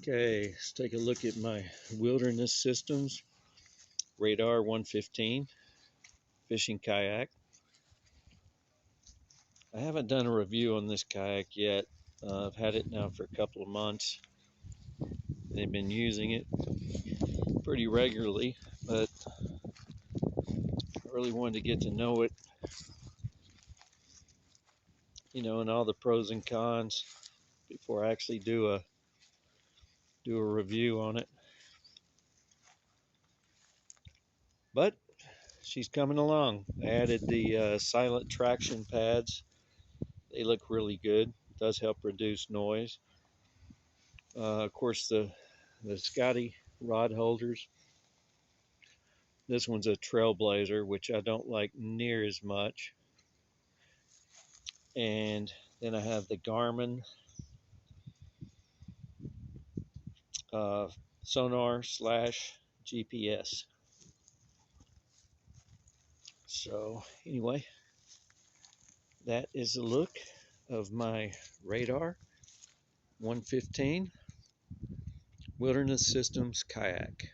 Okay, let's take a look at my Wilderness Systems Radar 115 fishing kayak. I haven't done a review on this kayak yet. I've had it now for a couple of months. They've been using it pretty regularly, but I really wanted to get to know it, and all the pros and cons before I actually do a review on it. But she's coming along. I added the silent traction pads. They look really good. It does help reduce noise. Of course, the Scotty rod holders. This one's a Trailblazer, which I don't like near as much. And then I have the Garmin sonar / GPS. So anyway, that is a look of my Radar 115 Wilderness Systems kayak.